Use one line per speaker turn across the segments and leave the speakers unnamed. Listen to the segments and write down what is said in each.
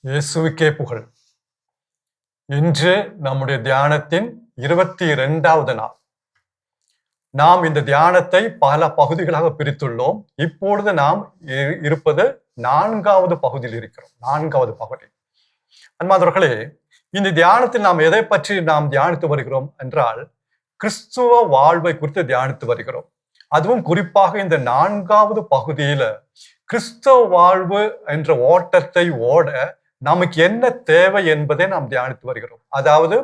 இயேசுவுக்கே புகழ். இன்று நம்முடைய தியானத்தின் 22வது நாள். நாம் இந்த தியானத்தை பல பகுதிகளாக பிரித்துள்ளோம். இப்பொழுது நாம் இருப்பது 4வது பகுதியில் இருக்கிறோம். 4வது பகுதி. அன்பார்ந்தவர்களே, இந்த தியானத்தில் நாம் எதை பற்றி நாம் தியானித்து வருகிறோம் என்றால், கிறிஸ்துவ வாழ்வை குறித்து தியானித்து வருகிறோம். அதுவும் குறிப்பாக இந்த 4வது பகுதியில கிறிஸ்தவ வாழ்வு என்ற ஓட்டத்தை ஓட நமக்கு என்ன தேவை என்பதை நாம் தியானித்து வருகிறோம். அதாவது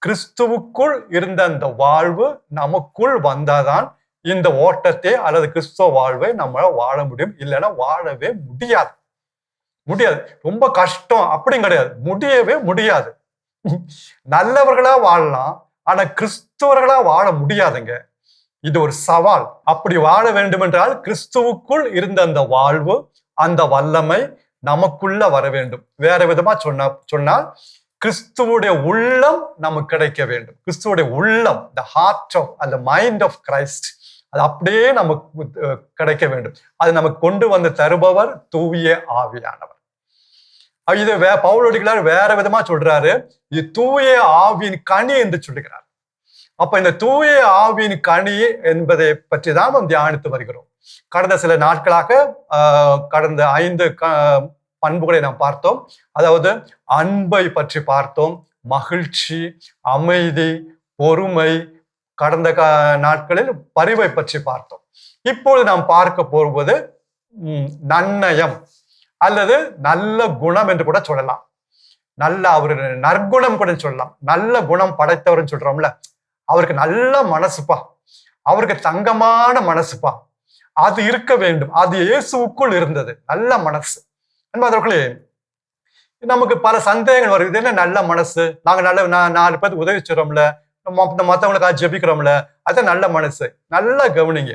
கிறிஸ்துவுக்குள் இருந்த அந்த வாழ்வு நமக்குள் வந்தாதான் இந்த ஓட்டத்தை அல்லது கிறிஸ்தவ வாழ்வை நம்ம வாழ முடியும். இல்லைன்னா வாழவே முடியாது. ரொம்ப கஷ்டம் அப்படியும் கிடையாது, முடியவே முடியாது. நல்லவர்களா வாழலாம், ஆனா கிறிஸ்துவர்களா வாழ முடியாதுங்க. இது ஒரு சவால். அப்படி வாழ வேண்டும் என்றால் கிறிஸ்துவுக்குள் இருந்த அந்த வாழ்வு, அந்த வல்லமை நமக்குள்ள வர வேண்டும். வேற விதமா சொன்னால் கிறிஸ்துவுடைய உள்ளம் நமக்கு கிடைக்க வேண்டும். கிறிஸ்துவுடைய உள்ளம், த ஹார்ட் ஆஃப் அந்த மைண்ட் ஆஃப் கிரைஸ்ட், அது அப்படியே நமக்கு கிடைக்க வேண்டும். அது நமக்கு கொண்டு வந்து தருபவர் தூய ஆவியானவர். இது பவுலடிகளார் வேற விதமா சொல்றாரு, இது தூய ஆவியின் கனி என்று சொல்லுகிறார். அப்ப இந்த தூய ஆவியின் கனி என்பதை பற்றி தான் நாம் தியானித்து வருகிறோம். கடந்த சில நாட்களாக கடந்த 5 பண்புகளை நாம் பார்த்தோம். அதாவது அன்பை பற்றி பார்த்தோம், மகிழ்ச்சி, அமைதி, பொறுமை. கடந்த நாட்களில் பரிவை பற்றி பார்த்தோம். இப்பொழுது நாம் பார்க்க போவது நன்னயம் அல்லது நல்ல குணம் என்று கூட சொல்லலாம். நல்ல அவரு நற்குணம் கூட சொல்லலாம். நல்ல குணம் படைத்தவர்னு சொல்றோம்ல, அவருக்கு நல்ல மனசுப்பா, அவருக்கு தங்கமான மனசுப்பா, அது இருக்க வேண்டும். அது இயேசுவுக்குள் இருந்தது, நல்ல மனசு. அன்பார்ந்தவர்களே, நமக்கு பல சந்தேகங்கள் வருது. என்ன நல்ல மனசு? நாங்க 4 பேருக்கு உதவி செய்றோம்ல, மத்தவங்களுக்காக ஜெபிக்கிறோம்ல, அது நல்ல மனசு. நல்லா கவனிங்க.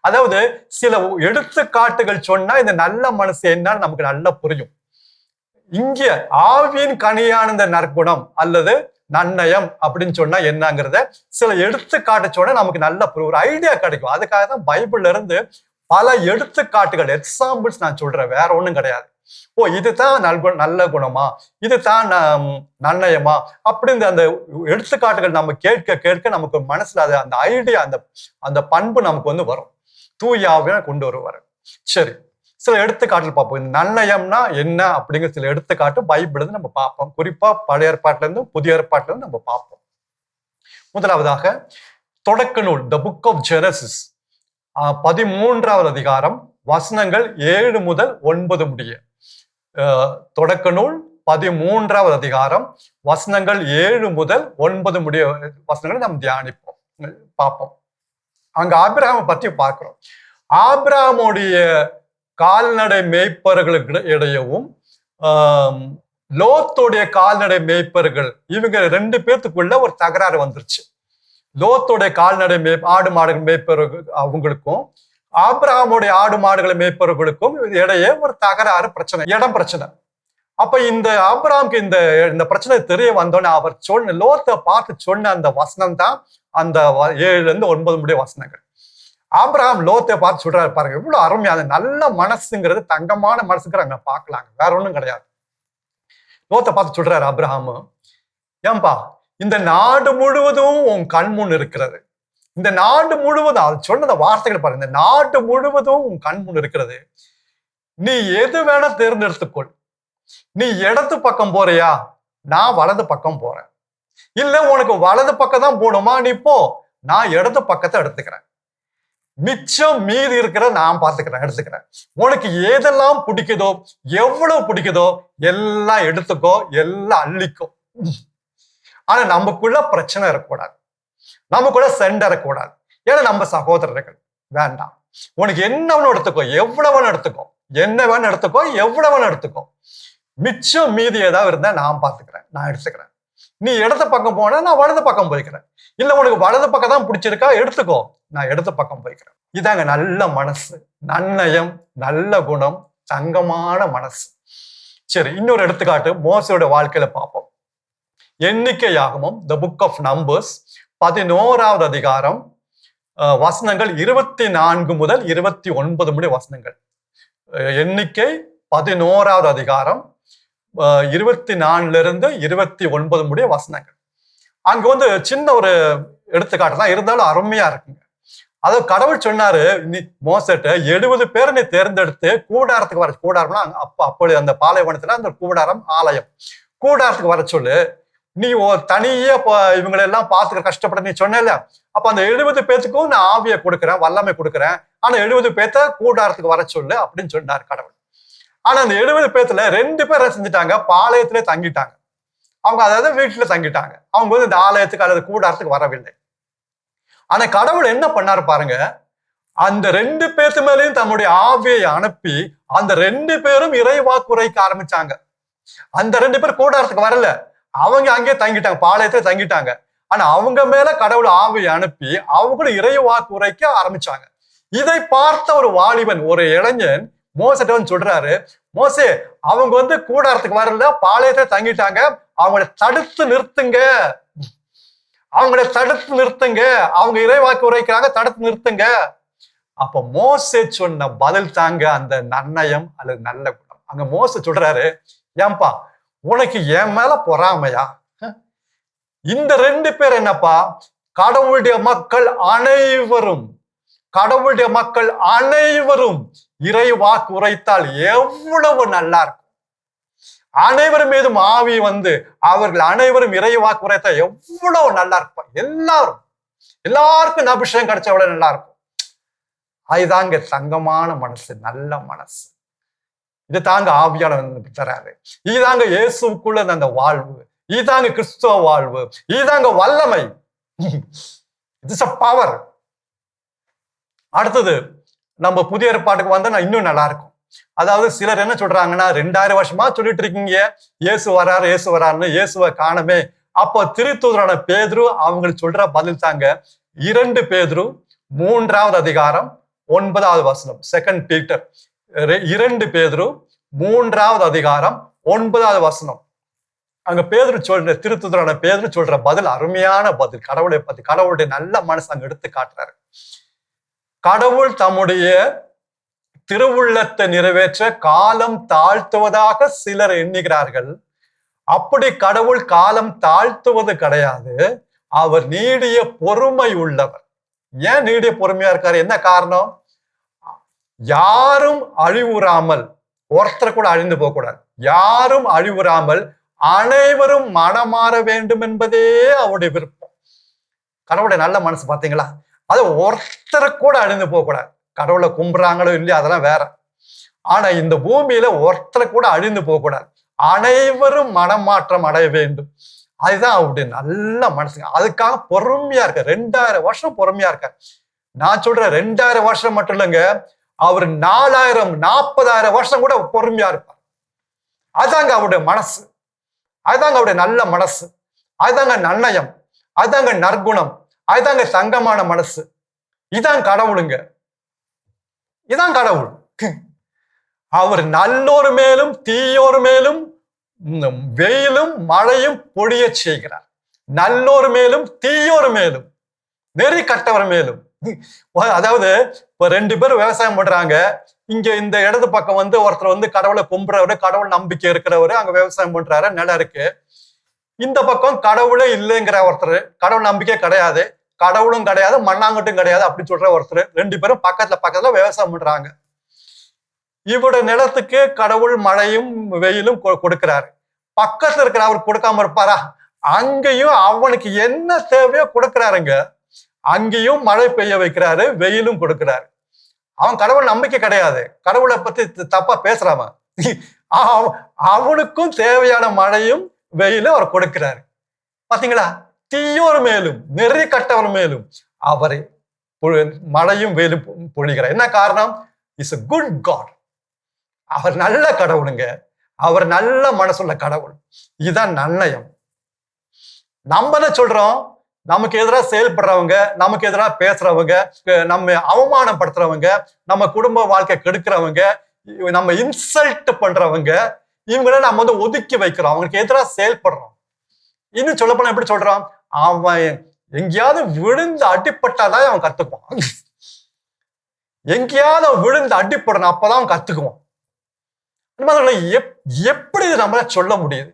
அதாவது சில எடுத்துக்காட்டுகள் சொன்னா இந்த நல்ல மனசு என்னன்னு நமக்கு நல்லா புரியும். இங்க ஆவியின் கனியான இந்த நற்குணம் அல்லது நன்னயம் அப்படின்னு சொன்னா என்னங்கிறத சில எடுத்துக்காட்டு சொன்னா நமக்கு நல்ல ஒரு ஐடியா கிடைக்கும். அதுக்காக தான் பைபிள்ல இருந்து பல எடுத்துக்காட்டுகள், எக்ஸாம்பிள்ஸ் நான் சொல்றேன், வேற ஒண்ணும் கிடையாது. ஓ, இதுதான் நல்ல குணமா, இதுதான் நன்னயமா அப்படின்னு அந்த எடுத்துக்காட்டுகள் நம்ம கேட்க கேட்க நமக்கு மனசுல அந்த ஐடியா, அந்த பண்பு நமக்கு வந்து வரும். தூயாவே கொண்டு வருவாரு. சரி, சில எடுத்துக்காட்டுகள் பார்ப்போம். இந்த நன்னயம்னா என்ன அப்படிங்கிற சில எடுத்துக்காட்டு பைபிள் இருந்து நம்ம பார்ப்போம். குறிப்பா பழைய ஏற்பாட்டுல இருந்து புதிய ஏற்பாட்டுல இருந்து நம்ம பார்ப்போம். முதலாவதாக தொடக்க நூல், த புக் ஆஃப் ஜெனசிஸ், 13வது அதிகாரம், வசனங்கள் 7 முதல் 9 முடிய. தொடக்க நூல் 13வது அதிகாரம், வசனங்கள் 7 முதல் 9 முடிய வசனங்களை நாம் தியானிப்போம், பார்ப்போம். அங்க ஆபிரகாமை பற்றி பார்க்கிறோம். ஆபிரகாமுடைய கால்நடை மேய்ப்பர்களுக்கு இடையவும் லோத்துடைய கால்நடை மேய்ப்பர்கள், இவங்க 2 பேர்த்துக்குள்ள ஒரு தகராறு வந்துருச்சு. லோத்துடைய கால்நடை ஆடு மாடுகள் மேய்ப்பவர்கள் அவங்களுக்கும் ஆபிரகாமுடைய ஆடு மாடுகளை மேய்ப்பவர்களுக்கும் இடையே ஒரு தகராறு, பிரச்சனை, இடம் பிரச்சனை. அப்ப இந்த ஆபிரகாமுக்கு இந்த பிரச்சனை தெரிய வந்தோடனே அவர் லோத்தை பார்த்து சொன்ன அந்த வசனம் தான் அந்த 7 இருந்து 9 முடிய வசனங்கள். ஆபிரகாம் லோத்தை பார்த்து சொல்றாரு பாருங்க, எவ்வளவு அருமையா. அது நல்ல மனசுங்கிறது, தங்கமான மனசுங்கிறாங்க, பார்க்கலாங்க, வேற ஒண்ணும் கிடையாது. லோத்தை பார்த்து சொல்றாரு ஆபிரகாம், ஏன்பா, இந்த நாடு முழுவதும் உன் கண் முன் இருக்கிறது. இந்த நாடு முழுவதும், அது சொன்ன வார்த்தைகள் பாருங்க, இந்த நாடு முழுவதும் உன் கண் முன் இருக்கிறது. நீ எது வேணா தேர்ந்தெடுத்துக்கொள். நீ இடது பக்கம் போறியா, நான் வலது பக்கம் போறேன். இல்ல உனக்கு வலது பக்கம் தான் போகணுமா, நீ போ, நான் இடது பக்கத்தை எடுத்துக்கிறேன். மிச்சம் மீதி இருக்கிற நான் பார்த்துக்கிறேன், எடுத்துக்கிறேன். உனக்கு எதெல்லாம் பிடிக்குதோ, எவ்வளவு பிடிக்குதோ எல்லாம் எடுத்துக்கோ, எல்லாம் அள்ளிக்கோ. ஆனா நமக்குள்ள பிரச்சனை இருக்கக்கூடாது, நமக்குள்ள சண்டை இருக்கக்கூடாது. ஏன்னா நம்ம சகோதரர்கள். வேண்டாம், உனக்கு என்ன வேணும் எடுத்துக்கோ, எவ்வளவு வேணும் எடுத்துக்கோ, என்ன வேணும் எடுத்துக்கோ, எவ்வளவு வேணும் எடுத்துக்கோ. மிச்சம் மீதி ஏதாவது இருந்தா நான் பார்த்துக்கிறேன், நான் எடுத்துக்கிறேன். நீ இடது பக்கம் போனா நான் வலது பக்கம் போய்க்கிறேன். இல்ல உனக்கு வலது பக்கம் தான் பிடிச்சிருக்கா, எடுத்துக்கோ, நான் இடது பக்கம் போய்க்கிறேன். இதாங்க நல்ல மனசு, நன்னயம், நல்ல குணம், தங்கமான மனசு. சரி, இன்னொரு எடுத்துக்காட்டு மோசையோட வாழ்க்கையில பார்ப்போம். எண்ணிக்கையாகமும், த புக் ஆஃப் நம்பர்ஸ், 11வது அதிகாரம், வசனங்கள் 24 முதல் 29 முடிய வசனங்கள். எண்ணிக்கை 11வது அதிகாரம் 24 29 முடிய வசனங்கள். அங்க வந்து சின்ன ஒரு எடுத்துக்காட்டு தான், இருந்தாலும் அருமையா இருக்குங்க. அதாவது கடவுள் சொன்னாரு, நீ மோசட்ட 70 பேரை நீ தேர்ந்தெடுத்து கூடாரத்துக்கு வர, கூடாரம்னா அப்படி அந்த பாலைவனத்துல அந்த கூடாரம் ஆலயம், கூடாரத்துக்கு வர சொல்லு. நீ தனியே இவங்களை எல்லாம் பார்த்துக்க கஷ்டப்பட நீ சொன்ன, அப்ப அந்த 70 பேத்துக்கும் நான் ஆவியை கொடுக்குறேன், வல்லமை கொடுக்குறேன். ஆனா 70 பேத்த கூடாரத்துக்கு வர சொல்லு அப்படின்னு சொன்னார் கடவுள். ஆனா அந்த 70 பேத்துல 2 பேரை செஞ்சுட்டாங்க, பாளையத்திலே தங்கிட்டாங்க. அவங்க அதாவது வீட்டுல தங்கிட்டாங்க. அவங்க வந்து இந்த ஆலயத்துக்கு அல்லது கூடாரத்துக்கு வரவில்லை. ஆனா கடவுள் என்ன பண்ணாரு பாருங்க, அந்த 2 பேத்து மேலேயும் தம்முடைய ஆவியை அனுப்பி அந்த 2 பேரும் இறைவாக்கு உரைக்க ஆரம்பிச்சாங்க. அந்த 2 பேர் கூடாரத்துக்கு வரல, அவங்க அங்கேயே தங்கிட்டாங்க, பாளையத்துல தங்கிட்டாங்க. ஆனா அவங்க மேல கடவுள் ஆவியை அனுப்பி அவங்களும் இறைவாக்கு உரைக்க ஆரம்பிச்சாங்க. இதை பார்த்த ஒரு வாலிபன், ஒரு இளைஞன் மோசட்ட வந்து சொல்றாரு, மோசே அவங்க வந்து கூடாரத்துக்கு வரல, பாளையத்துல தங்கிட்டாங்க, அவங்கள தடுத்து நிறுத்துங்க, அவங்கள தடுத்து நிறுத்துங்க, அவங்க இறைவாக்கு உரைக்கிறாங்க, தடுத்து நிறுத்துங்க. அப்ப மோசே சொன்ன பதில் தாங்க அந்த நன்னயம் அல்லது நல்ல குணம். அங்க மோசே சொல்றாரு, ஏன்பா உனக்கு என் மேல பொறாமையா? இந்த 2 பேர் என்னப்பா, கடவுளுடைய மக்கள் அனைவரும், கடவுளுடைய மக்கள் அனைவரும் இறைவாக்கு உரைத்தால் எவ்வளவு நல்லா இருக்கும். அனைவரும் மீதும் ஆவி வந்து அவர்கள் அனைவரும் இறைவாக்கு உரைத்தா எவ்வளவு நல்லா இருக்கும். எல்லாருக்கும் அபிஷேகம் கிடைச்ச எவ்வளவு நல்லா இருக்கும். அதுதாங்க தங்கமான மனசு, நல்ல மனசு. இது தாங்க ஆவியானவர் தராரு. இதுதாங்க இயேசுக்குள்ள அந்த வாழ்வு, இதுதாங்க கிறிஸ்துவ வாழ்வு, இதுதாங்க வல்லமை. It's a power. அடுத்தது நம்ம புதிய ஏற்பாட்டுக்கு வந்தா இன்னும் நல்லா இருக்கும். அதாவது சிலர் என்ன சொல்றாங்கன்னா, 2000 வருஷமா சொல்லிட்டு இருக்கீங்க இயேசு வராரு இயேசு வராருன்னு, இயேசுவை காணமே. அப்போ திருத்தூதரான பேதுரு அவங்களுக்கு சொல்ற பதில் தாங்க 2 பேதுரு 3வது அதிகாரம் 9வது வசனம். 2 பீட்டர் 2 பேதுரு 3வது அதிகாரம் 9வது வசனம். அங்க பேதுரு சொல்ற, திருத்தூதரான பேதுரு சொல்ற பதில் அருமையான பதில். கடவுளை பத்தி, கடவுளுடைய நல்ல மனசு அங்க எடுத்து காட்டுறாரு. கடவுள் தம்முடைய திருவுள்ளத்தை நிறைவேற்ற காலம் தாழ்த்துவதாக சிலர் எண்ணுகிறார்கள். அப்படி கடவுள் காலம் தாழ்த்துவது கிடையாது, அவர் நீடிய பொறுமை உள்ளவர். ஏன் நீடிய பொறுமையா இருக்காரு? என்ன காரணம்? யாரும் அழிவுறாமல், ஒருத்தர் கூட அழிந்து போக கூடாது, யாரும் அழிவுறாமல் அனைவரும் மனமாற வேண்டும் என்பதே அவருடைய விருப்பம். கடவுளுடைய நல்ல மனசு பாத்தீங்களா? அது ஒருத்தர் கூட அழிந்து போக கூடாது. கடவுளை கும்புறாங்களோ இல்லையா அதெல்லாம் வேற. ஆனா இந்த பூமியில ஒருத்தர் கூட அழிந்து போக கூடாது, அனைவரும் மனமாற்றம் அடைய வேண்டும். அதுதான் அவருடைய நல்ல மனசுங்க. அதுக்காக பொறுமையா இருக்க, 2000 வருஷம் பொறுமையா இருக்க. நான் சொல்றேன் 2000 வருஷம் மட்டும் இல்லைங்க, அவர் 4000 40,000 வருஷம் கூட பொறுமையா இருப்பார். அதுதாங்க அவருடைய மனசு, அதுதாங்க அவருடைய நல்ல மனசு, அதுதாங்க நன்னயம், அதுதாங்க நற்குணம், அதுதாங்க தங்கமான மனசு. இதான் கடவுளுங்க, இதான் கடவுள். அவர் நல்லோர் மேலும் தீயோர் மேலும் வெயிலும் மழையும் பொழிய செய்கிறார். நல்லோர் மேலும் தீயோர் மேலும் நெறி கட்டவர் மேலும். அதாவது இப்ப 2 பேர் விவசாயம் பண்றாங்க. இங்க இந்த இடது பக்கம் வந்து ஒருத்தர் வந்து கடவுளை கும்புறவரு, கடவுள் நம்பிக்கை இருக்கிறவரு, அங்க விவசாயம் பண்றாரு, நிலம் இருக்கு. இந்த பக்கம் கடவுளே இல்லைங்கிற ஒருத்தர், கடவுள் நம்பிக்கை கிடையாது, கடவுளும் கிடையாது, மண்ணாங்கட்டும் கிடையாது அப்படி சொல்ற ஒருத்தர். 2 பேரும் பக்கத்துல விவசாயம் பண்றாங்க. இவருடைய நிலத்துக்கு கடவுள் மழையும் வெயிலும் கொடுக்கிறாரு. பக்கத்துல இருக்கிற அவர் கொடுக்காம இருப்பாரா? அங்கேயும் அவனுக்கு என்ன தேவையோ கொடுக்கிறாருங்க. அங்கேயும் மழை பெய்ய வைக்கிறாரு, வெயிலும் கொடுக்கிறாரு. அவன் கடவுள் நம்பிக்கை கிடையாது, கடவுளை பத்தி தப்பா பேசுறாம, அவனுக்கும் தேவையான மழையும் வெயிலும் அவர் கொடுக்கிறாரு. பாத்தீங்களா? தீயோர் மேலும் நெறி கட்டவர் மேலும் அவரை மழையும் வெயிலும் பொழிகிறார். என்ன காரணம்? Is a good God. அவர் நல்ல கடவுளுங்க, அவர் நல்ல மனசுள்ள கடவுள். இதுதான் நன்னயம். நம்ம என்ன சொல்றோம்? நமக்கு எதிராக செயல்படுறவங்க, நமக்கு எதிராக பேசுறவங்க, நம்ம அவமானப்படுத்துறவங்க, நம்ம குடும்ப வாழ்க்கை கெடுக்கிறவங்க, நம்ம இன்சல்ட் பண்றவங்க, இவங்கள நம்ம வந்து ஒதுக்கி வைக்கிறோம், அவங்களுக்கு எதிராக செயல்படுறோம். இன்னும் சொல்ல போனா எப்படி சொல்றான்? அவன் எங்கேயாவது விழுந்து அடிப்பட்டாதான் அவன் கத்துக்குவான். எங்கேயாவது விழுந்து அடிப்படணும், அப்பதான் அவன் கத்துக்குவான். எப்படி இதை நம்மளால சொல்ல முடியுது?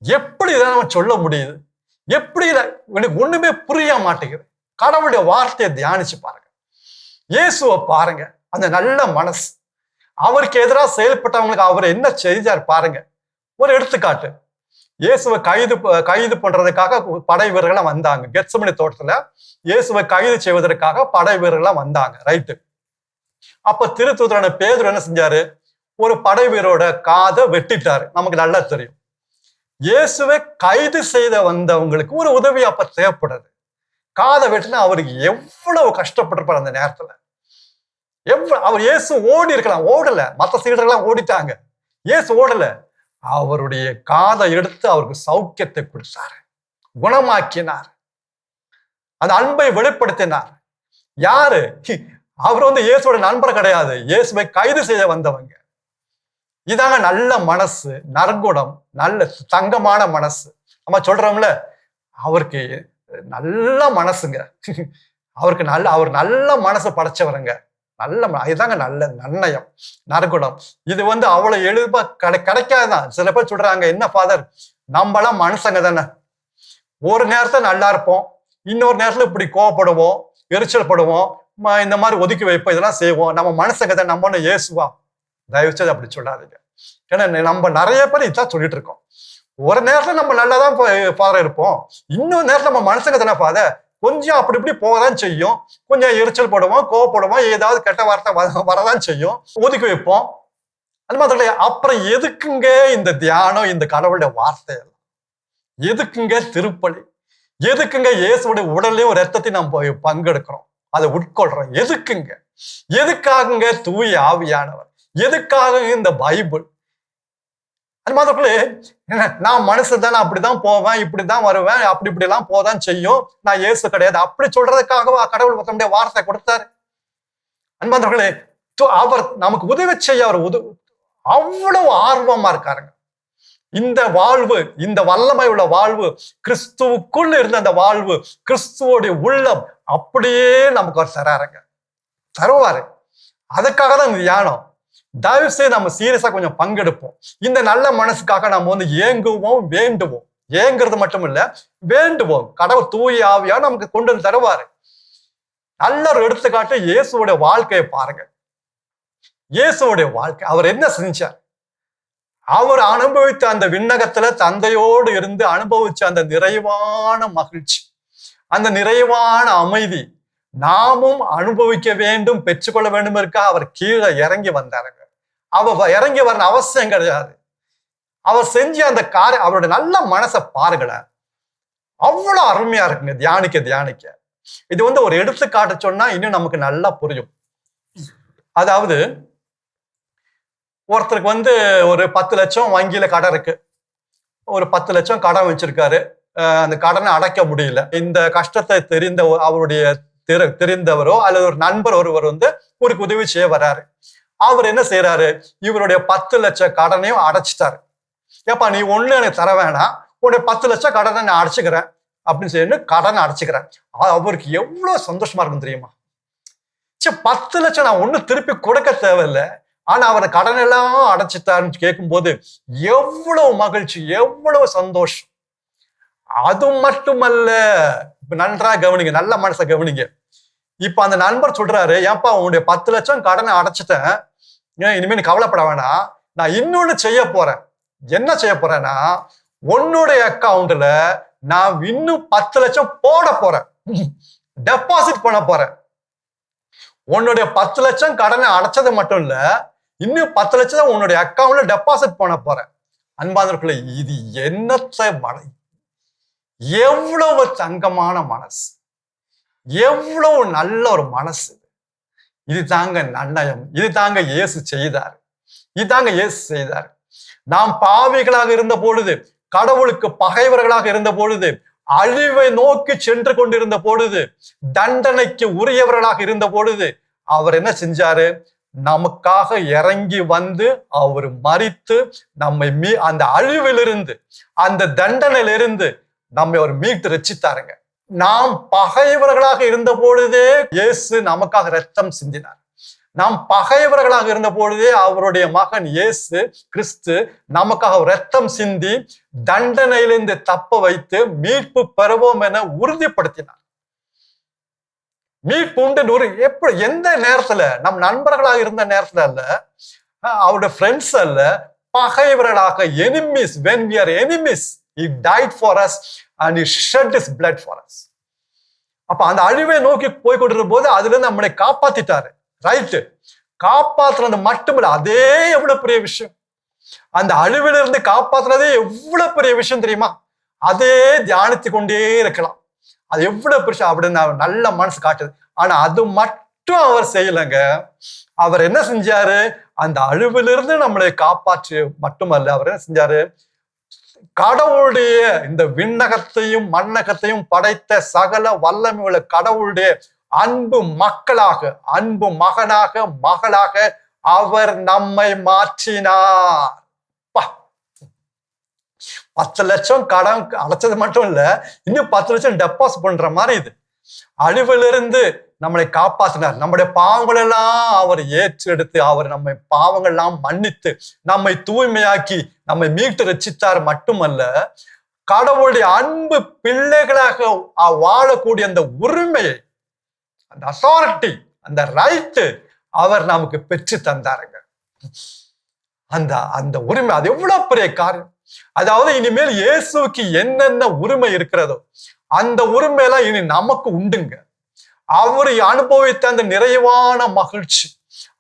எப்படி இதை நம்ம சொல்ல முடியுது? எப்படி எனக்கு ஒண்ணுமே புரிய மாட்டேங்குது. கடவுளுடைய வார்த்தையை தியானிச்சு பாருங்க. இயேசுவை பாருங்க, அந்த நல்ல மனசு. அவருக்கு எதிராக செயல்பட்டவங்களுக்கு அவர் என்ன செய்தார் பாருங்க. ஒரு எடுத்துக்காட்டு, இயேசுவை கைது பண்றதுக்காக படை வீரர்கள்லாம் வந்தாங்க. கெத்செமனே தோட்டத்துல இயேசுவை கைது செய்வதற்காக படை வீரர்கள்லாம் வந்தாங்க. ரைட்டு. அப்ப திருத்தூதரான பேதுரு என்ன செஞ்சாரு? ஒரு படை வீரரோட காதை வெட்டிட்டாரு. நமக்கு நல்லா தெரியும். இயேசுவை கைது செய்த வந்தவங்களுக்கு ஒரு உதவி அப்ப தேவைப்படுது. காதை வெட்டினா அவருக்கு எவ்வளவு கஷ்டப்பட்டிருப்பார் அந்த நேரத்துல. அவர் இயேசு ஓடி இருக்கலாம், ஓடல. மற்ற சீடர்கள்லாம் ஓடிட்டாங்க, இயேசு ஓடல. அவருடைய காதை எடுத்து அவருக்கு சௌக்கியத்தை கொடுத்தாரு, குணமாக்கினார், அந்த அன்பை வெளிப்படுத்தினார். யாரு? அவர் இயேசுவோட நண்பர் கிடையாது, இயேசுவை கைது செய்ய வந்தவங்க. இதாங்க நல்ல மனசு, நற்குணம், நல்ல தங்கமான மனசு. நம்ம சொல்றோம்ல, அவருக்கு நல்ல மனசுங்க, அவர் நல்ல மனசு படைச்சவருங்க. இதுதாங்க நல்ல நன்னயம், நற்குணம். இது அவ்வளவு எளிப்பா கிடைக்காதுதான். சில பேர் சொல்றாங்க, என்ன ஃபாதர், நம்மளாம் மனுஷங்க தானே, ஒரு நேரத்துல நல்லா இருப்போம், இன்னொரு நேரத்துல இப்படி கோவப்படுவோம், எரிச்சல் படுவோம், இந்த மாதிரி ஒதுக்கி வைப்போம், இதெல்லாம் செய்வோம், நம்ம மனுஷங்க தான், நம்ம ஒண்ணு இயேசுவா? தயவுச்சது அப்படி சொல்லாதீங்க. ஏன்னா நம்ம நிறைய பேர் இதான் சொல்லிட்டு இருக்கோம். ஒரு நேரத்துல நம்ம நல்லாதான் ஃபாதர் இருப்போம், இன்னொரு நேரத்துல நம்ம மனுஷங்க தானே ஃபாதர், கொஞ்சம் அப்படி இப்படி போகதான் செய்யும், கொஞ்சம் எரிச்சல் படுவோம், கோவப்படுவோம், ஏதாவது கெட்ட வார்த்தை வரதான் செய்யும், ஒதுக்கி வைப்போம். அது மாதிரி அப்புறம் எதுக்குங்க இந்த தியானம், இந்த கடவுளுடைய வார்த்தை எல்லாம் எதுக்குங்க? திருப்பலி எதுக்குங்க? இயேசுடைய உடலையும் ரத்தத்தையும் நம்ம பங்கெடுக்கிறோம், அதை உட்கொள்றோம், எதுக்குங்க? எதுக்காகங்க தூய ஆவியானவர்? எதுக்காக இந்த பைபிள்? அது மாதிரி நான் மனுஷன் தானே, அப்படிதான் போவேன், இப்படிதான் வருவேன், அப்படி இப்படி எல்லாம் போதான் செய்யும், நான் இயேசு கிடையாது அப்படி சொல்றதுக்காகவா கடவுள் தன்னுடைய வார்த்தை கொடுத்தாரு? அன்பாந்தவர்களே, அவர் நமக்கு உதவி செய்ய அவர் அவ்வளவு ஆர்வமா இருக்காருங்க. இந்த வாழ்வு, இந்த வல்லமை உள்ள வாழ்வு, கிறிஸ்துவுக்குள்ள இருந்த அந்த வாழ்வு, கிறிஸ்துவோடைய உள்ளம் அப்படியே நமக்கு அவர் தருவாரு. அதுக்காக தான் இந்த தியானம். தயவு செய்து நம்ம சீரியஸா கொஞ்சம் பங்கெடுப்போம். இந்த நல்ல மனசுக்காக நம்ம ஏங்குவோம், வேண்டுவோம். ஏங்குறது மட்டும் இல்ல, வேண்டுவோம். கடவுள் தூய ஆவியா நமக்கு கொண்டு வந்து தருவாரு. நல்ல ஒரு எடுத்துக்காட்டு இயேசுவோட வாழ்க்கையை பாருங்க. இயேசுவோடைய வாழ்க்கை, அவர் என்ன செஞ்சார்? அவர் அனுபவித்த அந்த விண்ணகத்துல தந்தையோடு இருந்து அனுபவிச்ச அந்த நிறைவான மகிழ்ச்சி, அந்த நிறைவான அமைதி நாமும் அனுபவிக்க வேண்டும், பெற்றுக்கொள்ள வேண்டும் இருக்கா அவர் கீழே இறங்கி வந்தாருங்க. அவர் இறங்கி வர அவசியம் கிடையாது. அவர் செஞ்ச அந்த காரியம், அவருடைய நல்ல மனசை பாருங்களேன், அவ்வளவு அருமையா இருக்குங்க. தியானிக்க இது ஒரு எடுத்துக்காட்டு சொன்னா இன்னும் நமக்கு நல்லா புரியும். அதாவது ஒருத்தருக்கு ஒரு 10 லட்சம் வங்கியில கடன் இருக்கு, ஒரு 10 லட்சம் கடன் வச்சிருக்காரு. அந்த கடனை அடைக்க முடியல. இந்த கஷ்டத்தை அவருடைய தெரிந்தவரோ அல்லது ஒரு நண்பர் ஒருவர் ஒரு உதவி செய்ய வர்றாரு. அவர் என்ன செய்யறாரு? இவருடைய 10 லட்சம் கடனையும் அடைச்சிட்டாரு. ஏப்பா, நீ ஒண்ணு எனக்கு தர வேணாம், உன்னுடைய 10 லட்சம் கடனை நான் அடைச்சுக்கிறேன் அப்படின்னு சொல்லி கடனை அடைச்சுக்கிறேன். அவருக்கு எவ்வளவு சந்தோஷமா இருக்கும் தெரியுமா? 10 லட்சம் நான் ஒண்ணு திருப்பி கொடுக்க தேவையில்லை, ஆனா அவரை கடன் எல்லாம் அடைச்சிட்டாருன்னு கேட்கும்போது எவ்வளவு மகிழ்ச்சி, எவ்வளவு சந்தோஷம். அது மட்டுமல்ல, இப்ப நன்றா கவனிங்க, நல்ல மனசை கவனிங்க. இப்ப அந்த நண்பர் சொல்றாரு, ஏன்பா உன்னுடைய 10 லட்சம் கடனை அடைச்சிட்டேன், இனிமே நீ கவலைப்பட வேணாம், நான் இன்னொன்னு செய்ய போறேன். என்ன செய்ய போறேன்னா, உன்னுடைய அக்கௌண்ட்ல நான் இன்னும் 10 லட்சம் போட போறேன், டெபாசிட் பண்ண போறேன். உன்னுடைய 10 லட்சம் கடனை அடைச்சது மட்டும் இல்ல, இன்னும் 10 லட்சம் உன்னுடைய அக்கௌண்ட்ல டெபாசிட் பண்ண போறேன். அன்பானவர்களே, இது என்னத்தை மழை, எவ்வளவு தங்கமான மனசு, எவ்வளவு நல்ல ஒரு மனசு. இது தாங்க நன்னயம், இது தாங்க இயேசு செய்தார், இதுதாங்க இயேசு செய்தார். நாம் பாவிகளாக இருந்த பொழுது, கடவுளுக்கு பகைவர்களாக இருந்த பொழுது, அழிவை நோக்கி சென்று கொண்டிருந்த பொழுது, தண்டனைக்கு உரியவர்களாக இருந்த பொழுது, அவர் என்ன செஞ்சாரு? நமக்காக இறங்கி அவர் மரித்து நம்மை அந்த அழிவிலிருந்து, அந்த தண்டனையிலிருந்து நம்மை அவர் மீட்டு ரட்சித்தாருங்க. நாம் பகைவர்களாக இருந்த பொழுதே இயேசு நமக்காக ரத்தம் சிந்தினார். நாம் பகைவர்களாக இருந்த பொழுதே அவருடைய மகன் இயேசு கிறிஸ்து நமக்காக ரத்தம் சிந்தி தண்டனையிலிருந்து தப்ப வைத்து மீட்பு பெறுவோம் என உறுதிப்படுத்தினார். மீட்பு உண்டு எப்படி, எந்த நேரத்துல, நம் நண்பர்களாக இருந்த நேரத்துல அல்ல, அவருடைய ஃப்ரெண்ட்ஸ் அல்ல, பகைவர்களாக, enemies. when we are enemies, he died for us and he shed his blood for us. அப்ப அந்த அழிவை நோக்கி போய் கொண்டிருக்கும் போது அதுல இருந்து நம்மளை காப்பாத்திட்டாரு. ரைட்டு, காப்பாத்துறது மட்டுமில்ல, அதே எவ்வளவு பெரிய விஷயம். அந்த அழிவிலிருந்து காப்பாத்துறதே எவ்வளவு பெரிய விஷயம் தெரியுமா? அதே தியானித்து கொண்டே இருக்கலாம். அது எவ்வளவு பெருசா அப்படின்னு நல்ல மனசு காட்டுது. ஆனா அது மட்டும் அவர் செய்யலைங்க. அவர் என்ன செஞ்சாரு? அந்த அழிவிலிருந்து நம்மளை காப்பாற்று மட்டுமல்ல, அவர் என்ன செஞ்சாரு? கடவுளுடைய இந்த விண்ணகத்தையும் மண்ணகத்தையும் படைத்த சகல வல்லமையுள்ள கடவுளுடைய அன்பு மக்களாக, அன்பு மகனாக, மகளாக அவர் நம்மை மாற்றினார். 10 லட்சம் கடன் அடைச்சது மட்டும் இல்ல, இன்னும் 10 லட்சம் டெபாசிட் பண்ற மாதிரி இது. அழிவிலிருந்து நம்மளை காப்பாற்றினார். நம்முடைய பாவங்கள் எல்லாம் அவர் ஏற்றெடுத்து, அவர் நம்மை பாவங்கள் எல்லாம் மன்னித்து நம்மை தூய்மையாக்கி நம்மை மீட்டு ரட்சித்தார் மட்டுமல்ல, கடவுளுடைய அன்பு பிள்ளைகளாக வாழக்கூடிய அந்த உரிமையை, அந்த அத்தாரிட்டி, அந்த ரைட்டு அவர் நமக்கு பெற்று தந்தாருங்க. அந்த அந்த உரிமை, அது எவ்வளவு பெரிய காரியம். அதாவது இனிமேல் இயேசுக்கு என்னென்ன உரிமை இருக்கிறதோ அந்த உரிமையெல்லாம் இனி நமக்கு உண்டுங்க. அவர் அனுபவித்த அந்த நிறைவான மகிழ்ச்சி,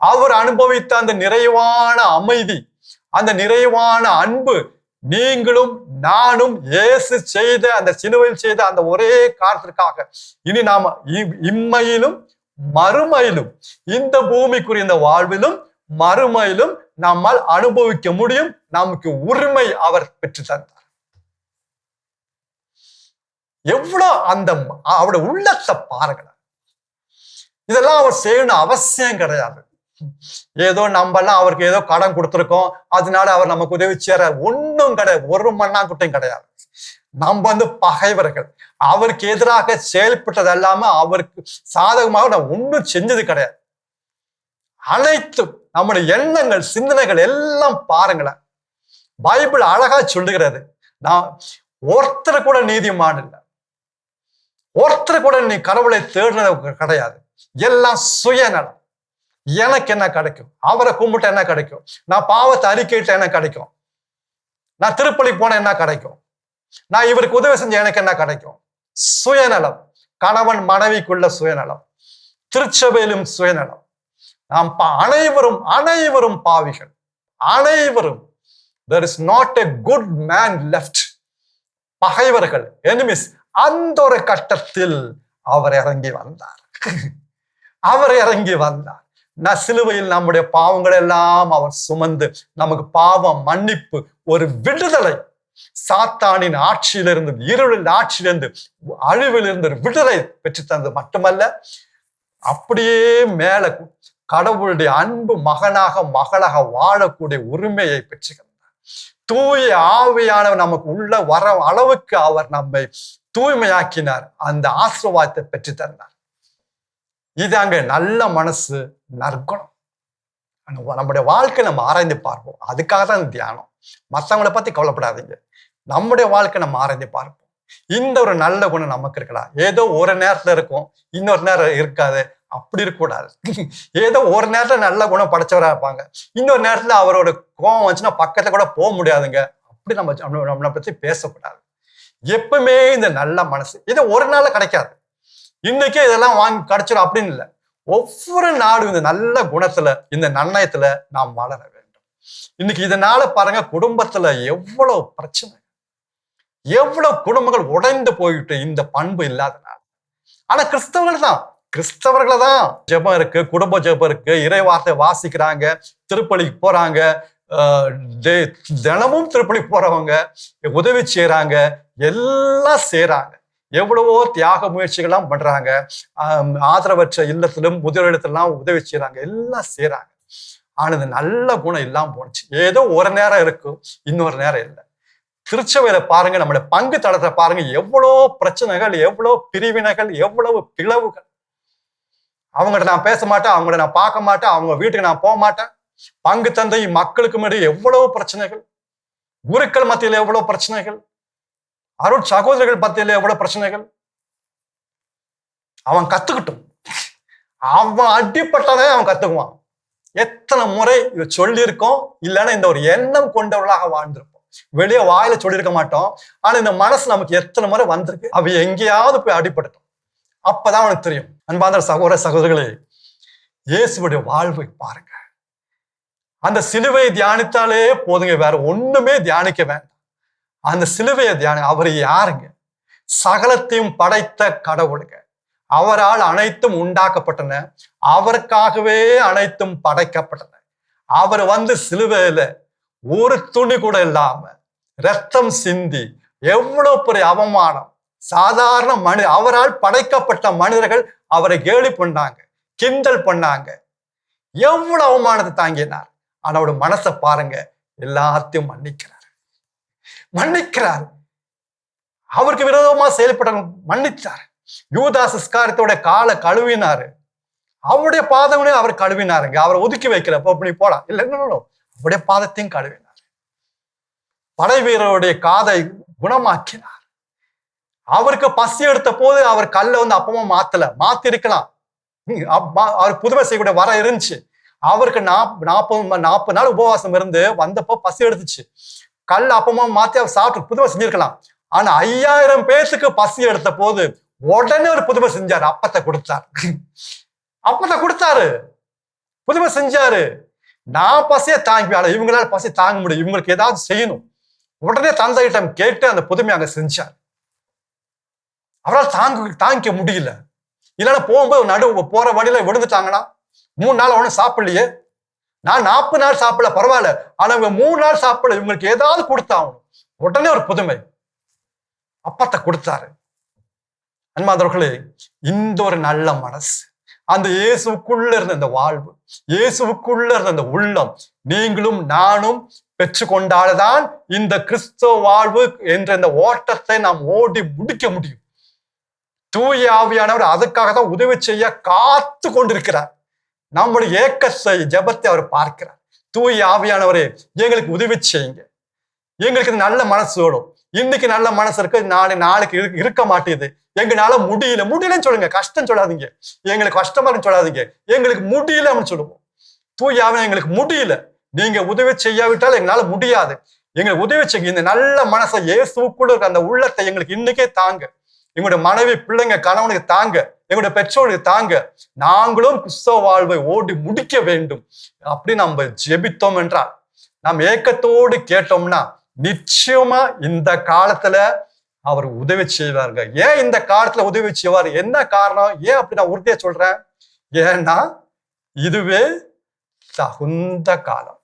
அவர் அனுபவித்த அந்த நிறைவான அமைதி, அந்த நிறைவான அன்பு, நீங்களும் நானும் இயேசு செய்த அந்த சிலுவையில் செய்த அந்த ஒரே காரணத்திற்காக இனி நாம இம்மையிலும் மறுமையிலும், இந்த பூமிக்குரிய இந்த வாழ்விலும் மறுமையிலும் நம்மால் அனுபவிக்க முடியும். நமக்கு உரிமை அவர் பெற்று தந்தார். எவ்வளவு அந்த அவருடைய உள்ளத்தை பாருங்களேன். இதெல்லாம் அவர் செய்யணும் அவசியம் கிடையாது. ஏதோ நம்ம எல்லாம் அவருக்கு ஏதோ கடன் கொடுத்துருக்கோம், அதனால அவர் நமக்கு உதவி செய்யற ஒன்றும் கிடையாது. ஒரு மண்ணாங்குட்டையும் கிடையாது. நம்ம பகைவர்கள். அவருக்கு எதிராக செயல்பட்டது இல்லாம அவருக்கு சாதகமாக நான் ஒன்றும் செஞ்சது கிடையாது. அனைத்தும் நம்முடைய எண்ணங்கள், சிந்தனைகள் எல்லாம் பாருங்களேன். பைபிள் அழகா சொல்லுகிறது, நான் ஒருத்தர் கூட நீதிமான் இல்லை, ஒருத்தர் கூட நீ கடவுளை தேடுறது கிடையாது. எல்லாம் சுயநலம். எனக்கு என்ன கிடைக்கும், அவரை கும்பிட்ட என்ன கிடைக்கும், நான் பாவத்தை அறிக்கையிட்ட என்ன கிடைக்கும், நான் திருப்பலி போன என்ன கிடைக்கும், நான் இவருக்கு உதவி செஞ்ச எனக்கு என்ன கிடைக்கும். சுயநலம். கணவன் மனைவிக்குள்ள சுயநலம், திருச்சபையிலும் சுயநலம். நாம் அனைவரும் பாவிகள், அனைவரும். there is not a good man left. பகைவர்கள், எனிமிஸ். அந்த ஒரு கட்டத்தில் அவர் இறங்கி வந்தார். அவர் இறங்கி வந்தார். சிலுவையில் நம்முடைய பாவங்கள் எல்லாம் அவர் சுமந்து நமக்கு பாவம் மன்னிப்பு, ஒரு விடுதலை, சாத்தானின் ஆட்சியிலிருந்து, இருளின் ஆட்சியிலிருந்து, அழிவிலிருந்து ஒரு விடுதலை பெற்று தந்தது மட்டுமல்ல, அப்படியே மேல கடவுளுடைய அன்பு மகனாக மகளாக வாழக்கூடிய உரிமையை பெற்றுக்கிறார். தூய ஆவியானவர் நமக்கு உள்ள வர அளவுக்கு அவர் நம்மை தூய்மையாக்கினார். அந்த ஆசீர்வாதத்தை பெற்று தந்தார். இதாங்க நல்ல மனசு, நற்குணம். நம்முடைய வாழ்க்கை நம்ம ஆராய்ந்து பார்ப்போம். அதுக்காக தான் தியானம். மற்றவங்களை பத்தி கவலைப்படாதீங்க. நம்முடைய வாழ்க்கை நம்ம ஆராய்ந்து பார்ப்போம். இந்த ஒரு நல்ல குணம் நமக்கு இருக்கலாம். ஏதோ ஒரு நேரத்துல இருக்கும், இன்னொரு நேரம் இருக்காது. அப்படி இருக்கக்கூடாது. ஏதோ ஒரு நேரத்துல நல்ல குணம் படைச்சவரா இருப்பாங்க, இன்னொரு நேரத்துல அவரோட கோபம் வந்துச்சுன்னா பக்கத்துல கூட போக முடியாதுங்க. அப்படி நம்மளை பத்தி பேசக்கூடாது. எப்பவுமே இந்த நல்ல மனசு இது ஒரு நாள்ல கிடைக்காது. இன்னைக்கே இதெல்லாம் வாங்கி கிடைச்சிடும் அப்படின்னு இல்லை. ஒவ்வொரு நாடும் இந்த நல்ல குணத்துல, இந்த நன்னயத்துல நாம் வளர வேண்டும். இன்னைக்கு இதனால பாருங்க, குடும்பத்துல எவ்வளவு பிரச்சனை, எவ்வளவு குடும்பங்கள் உடைந்து போயிட்டு இந்த பண்பு இல்லாதனால. ஆனா கிறிஸ்தவர்களை தான் ஜெபம் இருக்கு, குடும்ப ஜெபம் இருக்கு, இறை வார்த்தை வாசிக்கிறாங்க, திருப்பலிக்கு போறாங்க, தினமும் திருப்பலி போறவங்க, உதவி செய்யறாங்க, எல்லாம் செய்யறாங்க. எவ்வளவோ தியாக முயற்சிகள்லாம் பண்றாங்க. ஆதரவற்ற இல்லத்திலும் முதியோரிடத்திலாம் உதவி செய்யறாங்க, எல்லாம் செய்யறாங்க. ஆனா இந்த நல்ல குணம் இல்லாம போச்சு. ஏதோ ஒரு நேரம் இருக்கும், இன்னொரு நேரம் இல்லை. திருச்சபையில பாருங்க, நம்மளுடைய பங்கு தளத்தை பாருங்க, எவ்வளோ பிரச்சனைகள், எவ்வளோ பிரிவினைகள், எவ்வளவு பிளவுகள். அவங்ககிட்ட நான் பேச மாட்டேன், அவங்கள்ட்ட நான் பார்க்க மாட்டேன், அவங்க வீட்டுக்கு நான் போக மாட்டேன். பங்கு தந்தை மக்களுக்கு முன்னாடி எவ்வளவு பிரச்சனைகள், குருக்கள் மத்தியில எவ்வளவு பிரச்சனைகள், அருள் சகோதரர்கள் மத்தியில எவ்வளவு பிரச்சனைகள். அவன் கத்துக்கிட்டும், அவன் அடிப்பட்டதே அவன் கத்துக்குவான். எத்தனை முறை இதை சொல்லியிருக்கோம், இல்லைன்னா இந்த ஒரு எண்ணம் கொண்டவர்களாக வாழ்ந்திருப்போம். வெளியே வாயில சொல்லியிருக்க மாட்டோம், ஆனா இந்த மனசு நமக்கு எத்தனை முறை வந்திருக்கு. அவ எங்கேயாவது போய் அடிபட்டுட்டோம். அப்பதான் அவனுக்கு தெரியும். அன்பார்ந்த சகோதர சகோதரிகளே, இயேசுவுடைய வாழ்வை பாருங்க. அந்த சிலுவையை தியானித்தாலே போதுங்க, வேற ஒண்ணுமே தியானிக்க வேண்டாம். அந்த சிலுவையை அவர் யாருங்க? சகலத்தையும் படைத்த கடவுளுங்க. அவரால் அனைத்தும் உண்டாக்கப்பட்டன, அவருக்காகவே அனைத்தும் படைக்கப்பட்டன. அவர் சிலுவையில ஒரு துணி கூட இல்லாம ரத்தம் சிந்தி, எவ்வளவு பெரிய அவமானம். சாதாரண அவரால் படைக்கப்பட்ட மனிதர்கள் அவரை கேலி பண்ணாங்க, கிண்டல் பண்ணாங்க, எவ்வளவு அவமானத்தை தாங்கினார். ஆனா அவருடைய மனசை பாருங்க, எல்லாத்தையும் மன்னிக்கிறார். அவருக்கு விரோதமா செயல்பட மன்னிச்சார். யூதாஸ் இஸ்காரியத்தோட காலை கழுவினாரு, அவருடைய பாதங்களையும் அவர் கழுவினாருங்க. அவரை ஒதுக்கி வைக்கிறப்ப அப்படி போலாம் இல்லைன்னு அவருடைய பாதத்தையும் கழுவினார். படை வீரருடைய காதை குணமாக்கினார். அவருக்கு பசி எடுத்த போது அவர் கல்ல அப்பமா மாத்தி இருக்கலாம். அவர் புதுமை செய்யக்கூடிய வர இருந்துச்சு. அவருக்கு 40 நாள் உபவாசம் இருந்து வந்தப்போ பசி எடுத்துச்சு. கல் அப்பமா மாத்தி அவர் சாப்பிட்டு புதுமை செஞ்சிருக்கலாம். ஆனா 5000 பேருக்கு பசி எடுத்த போது உடனே ஒரு புதுமை செஞ்சாரு, அப்பத்தை கொடுத்தாரு, புதுமை செஞ்சாரு. நான் பசியை தாங்கிப்பால, இவங்களால பசி தாங்க முடியும், இவங்களுக்கு ஏதாவது செய்யணும். உடனே தந்தையிடம் கேட்டு அந்த புதுமை அங்க செஞ்சார். அவரால் தாங்கிக்க முடியல. இல்லைன்னா போகும்போது போற வழியில விழுந்துட்டாங்கன்னா 3 நாள் ஒன்னும் சாப்பிடலையே, நான் 40 நாள் சாப்பிடல பரவாயில்ல, ஆனா இவங்க 3 நாள் சாப்பிடல, இவங்களுக்கு ஏதாவது கொடுத்தாகணும். உடனே ஒரு புதுமை, அப்பத்தை கொடுத்தாரு. அன்பார்ந்தவர்களே, இந்த ஒரு நல்ல மனசு, அந்த இயேசுக்குள்ள இருந்த இந்த வாழ்வு, இயேசுக்குள்ள இருந்த அந்த உள்ளம் நீங்களும் நானும் பெற்றுக்கொண்டால்தான் இந்த கிறிஸ்தவ வாழ்வு என்ற இந்த ஓட்டத்தை நாம் ஓடி முடிக்க முடியும். தூய ஆவியானவர் அதுக்காக தான் உதவி செய்ய காத்து கொண்டிருக்கிறார். நம்முடைய ஏக்கத்தை, ஜெபத்தை அவர் பார்க்கிறார். தூய ஆவியானவரே, எங்களுக்கு உதவி செய்யுங்க. எங்களுக்கு நல்ல மனசு வேணும். இன்னைக்கு நல்ல மனசு இருக்கு, நாளைக்கு இருக்க மாட்டேது. எங்களால முடியலன்னு சொல்லுங்க, கஷ்டம் சொல்லாதீங்க. எங்களுக்கு கஷ்டமா இருக்குன்னு சொல்லாதீங்க, எங்களுக்கு முடியலன்னு சொல்லுவோம். தூயாவே எங்களுக்கு முடியல, நீங்க உதவி செய்யாவிட்டால் எங்களால முடியாது, எங்களுக்கு உதவி செய்யுங்க. இந்த நல்ல மனசை, இயேசுக்குள்ள இருக்க அந்த உள்ளத்தை எங்களுக்கு இன்னைக்கே தாங்க. எங்களுடைய மனைவி, பிள்ளைங்க, கணவனுக்கு தாங்க, எங்களுடைய பெற்றோருக்கு தாங்க. நாங்களும் கிறிஸ்தவ வாழ்வை ஓடி முடிக்க வேண்டும். அப்படி நம்ம ஜெபித்தோம் என்றால், நாம் ஏக்கத்தோடு கேட்டோம்னா நிச்சயமா இந்த காலத்துல அவர் உதவி செய்வாருங்க. ஏன் இந்த காலத்துல உதவி செய்வார்? என்ன காரணம்? ஏன் அப்படி நான் உறுதியா சொல்றேன்? ஏன்னா இதுவே தகுந்த காலம்.